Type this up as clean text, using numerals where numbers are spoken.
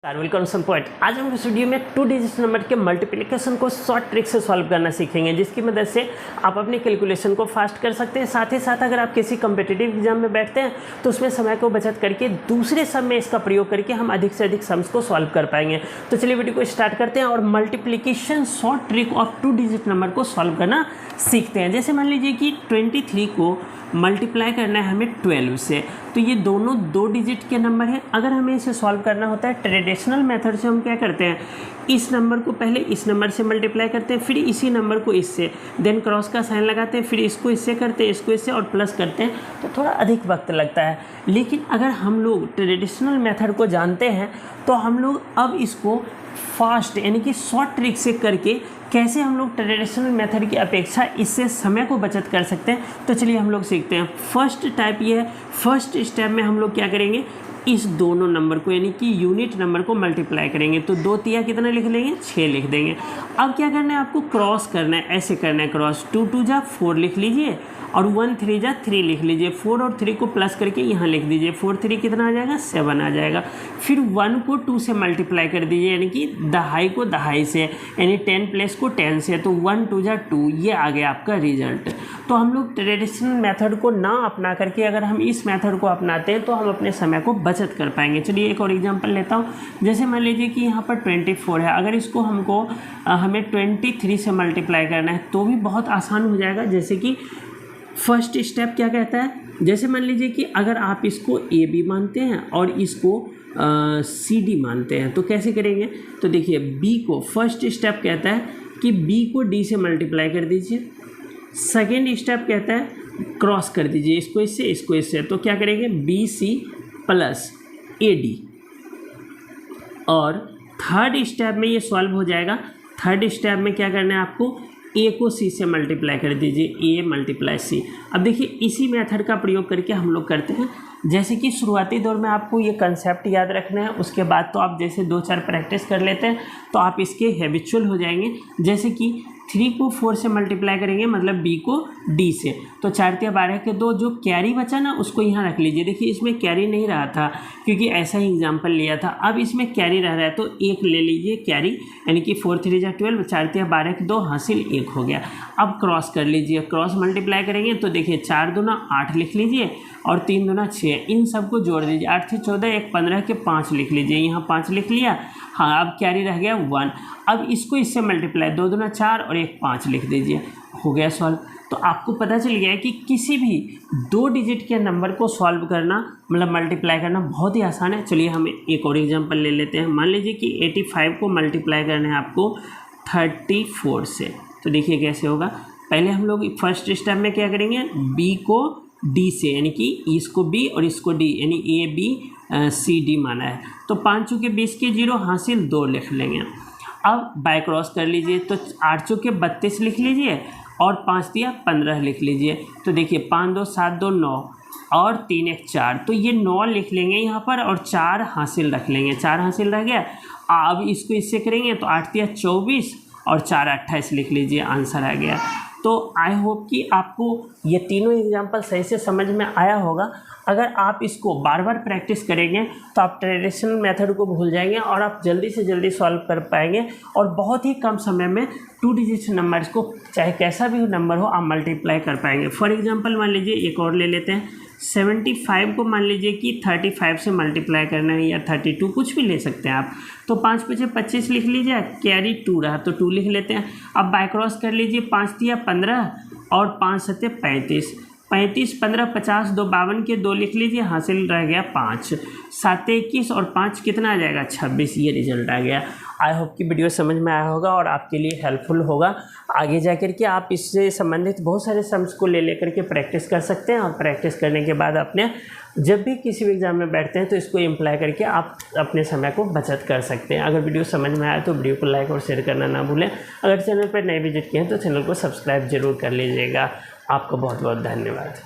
Welcome some point. आज हम इस वीडियो में 2 डिजिट नंबर के मल्टीप्लिकेशन को शॉर्ट ट्रिक से सॉल्व करना सीखेंगे, जिसकी मदद से आप अपनी कैलकुलेशन को फास्ट कर सकते हैं। साथ ही साथ अगर आप किसी कम्पिटिटिव एग्जाम में बैठते हैं तो उसमें समय को बचत करके दूसरे सम में इसका प्रयोग करके हम अधिक से अधिक सम्स को सॉल्व कर पाएंगे। तो चलिए वीडियो को स्टार्ट करते हैं और multiplication short trick of 2 digit number को सॉल्व करना सीखते हैं। जैसे मान लीजिए कि 23 को मल्टीप्लाई करना है हमें 12 से, तो ये दोनों 2 डिजिट के नंबर हैं। अगर हमें इसे सॉल्व करना होता है ट्रेडिशनल मेथड से, हम क्या करते हैं, इस नंबर को पहले इस नंबर से मल्टीप्लाई करते हैं, फिर इसी नंबर को इससे, देन क्रॉस का साइन लगाते हैं, फिर इसको इससे करते हैं, इसको इससे और प्लस करते हैं, तो थोड़ा अधिक वक्त लगता है। लेकिन अगर हम लोग ट्रेडिशनल मेथड को जानते हैं तो हम लोग अब इसको फास्ट यानी कि शॉर्ट ट्रिक से करके कैसे हम लोग ट्रेडिशनल मेथड की अपेक्षा इससे समय को बचत कर सकते हैं। तो चलिए हम लोग सीखते हैं। फर्स्ट टाइप ये है, फर्स्ट स्टेप में हम लोग क्या करेंगे, इस दोनों नंबर को यानी कि यूनिट नंबर को मल्टीप्लाई करेंगे। तो 2 तिया कितना लिख लेंगे, 6 लिख देंगे। अब क्या करना है, आपको क्रॉस करना है, ऐसे करना है क्रॉस। 2 2 जा 4 लिख लीजिए और 1 3 जा 3 लिख लीजिए। 4 और 3 को प्लस करके यहाँ लिख दीजिए। 4 3 कितना आ जाएगा, 7 आ जाएगा। फिर 1 को 2 से मल्टीप्लाई कर दीजिए, यानी कि दहाई को दहाई से, यानी 10 प्लस को 10 से, तो 1 2 जा 2, ये आ गया आपका रिजल्ट। तो हम लोग ट्रेडिशनल मेथड को ना अपना करके अगर हम इस मेथड को अपनाते हैं तो हम अपने समय को बचत कर पाएंगे। चलिए एक और एग्जांपल लेता हूँ। जैसे मान लीजिए कि यहाँ पर 24 है, अगर इसको हमें 23 से मल्टीप्लाई करना है तो भी बहुत आसान हो जाएगा। जैसे कि फर्स्ट स्टेप क्या कहता है, जैसे मान लीजिए कि अगर आप इसको ए बी मानते हैं और इसको सी डी मानते हैं तो कैसे करेंगे। तो देखिए बी को, फर्स्ट स्टेप कहता है कि बी को डी से मल्टीप्लाई कर दीजिए। सेकेंड स्टेप कहता है क्रॉस कर दीजिए, इसको इससे इसको इससे, तो क्या करेंगे, B C plus A D. और थर्ड स्टेप में ये सॉल्व हो जाएगा। थर्ड स्टेप में क्या करना है, आपको ए को सी से मल्टीप्लाई कर दीजिए, ए मल्टीप्लाई सी। अब देखिए इसी मेथड का प्रयोग करके हम लोग करते हैं। जैसे कि शुरुआती दौर में आपको ये कंसेप्ट याद रखना है, उसके बाद तो आप जैसे 2-4 प्रैक्टिस कर लेते हैं तो आप इसके हैबिचुअल हो जाएंगे। जैसे कि 3 को 4 से मल्टीप्लाई करेंगे, मतलब बी को डी से, तो 4 तिया 12 के 2, जो कैरी बचा ना उसको यहाँ रख लीजिए। देखिए इसमें कैरी नहीं रहा था क्योंकि ऐसा ही एग्जाम्पल लिया था, अब इसमें कैरी रह रहा है तो 1 ले लीजिए कैरी, यानी कि 4 3 जा 12, 4 तिया 12 के 2, हासिल 1 हो गया। अब क्रॉस कर लीजिए, क्रॉस मल्टीप्लाई करेंगे तो देखिए 4 दूना 8 लिख लीजिए और 3 दूना 6, इन सबको जोड़ दीजिए। 8 से 14, 1 15 के 5 लिख लीजिए, यहाँ 5 लिख लिया। हाँ, अब कैरी रह गया 1। अब इसको इससे मल्टीप्लाई, 2 दूना 4 और 1 5 लिख दीजिए, हो गया सॉल्व। तो आपको पता चल गया है कि किसी भी 2 डिजिट के नंबर को सॉल्व करना, मतलब मल्टीप्लाई करना बहुत ही आसान है। चलिए हम एक और एग्जांपल ले लेते हैं। मान लीजिए कि 85 को मल्टीप्लाई करना है आपको 34 से, तो देखिए कैसे होगा। पहले हम लोग फर्स्ट स्टेप में क्या करेंगे, बी को डी से, यानी कि इसको बी और इसको डी, यानी ए बी सी डी माना है, तो 5 चौके 20 के 0, हासिल 2 लिख लेंगे। अब बाय क्रॉस कर लीजिए, तो 8 चौके 32 लिख लीजिए और 5 दिया 15 लिख लीजिए। तो देखिए 5 2 7 2 9 और 3 1 4, तो ये 9 लिख लेंगे यहाँ पर और 4 हासिल रख लेंगे, 4 हासिल रह गया। अब इसको इससे करेंगे तो 8 दिया 24 और 4 28 लिख लीजिए, आंसर आ गया। तो आई होप कि आपको ये तीनों एग्जाम्पल सही से समझ में आया होगा। अगर आप इसको बार बार प्रैक्टिस करेंगे तो आप ट्रेडिशनल मेथड को भूल जाएंगे और आप जल्दी से जल्दी सॉल्व कर पाएंगे और बहुत ही कम समय में 2 डिजिट नंबर्स को, चाहे कैसा भी नंबर हो, आप मल्टीप्लाई कर पाएंगे। फॉर एग्जांपल मान लीजिए एक और ले लेते हैं। 75 को मान लीजिए कि 35 से मल्टीप्लाई करना है, या 32, कुछ भी ले सकते हैं आप। तो 5 5 25 लिख लीजिए, कैरी 2 रहा तो 2 लिख लेते हैं। अब बाय क्रॉस कर लीजिए, 5 तिया 15 और 5 7 35, 35 15 50, 2 52 के 2 लिख लीजिए, हासिल रह गया 5, 7 21 और 5 कितना आ जाएगा, 26, ये रिजल्ट आ गया। आई होप कि वीडियो समझ में आया होगा और आपके लिए हेल्पफुल होगा। आगे जाकर के आप इससे संबंधित बहुत सारे सम्स को ले लेकर के प्रैक्टिस कर सकते हैं और प्रैक्टिस करने के बाद अपने जब भी किसी भी एग्जाम में बैठते हैं तो इसको इम्प्लाई करके आप अपने समय को बचत कर सकते हैं। अगर वीडियो समझ में आया तो वीडियो को लाइक और शेयर करना ना भूलें। अगर चैनल पर नए विजिट किए हैं तो चैनल को सब्सक्राइब जरूर कर लीजिएगा। आपको बहुत बहुत धन्यवाद।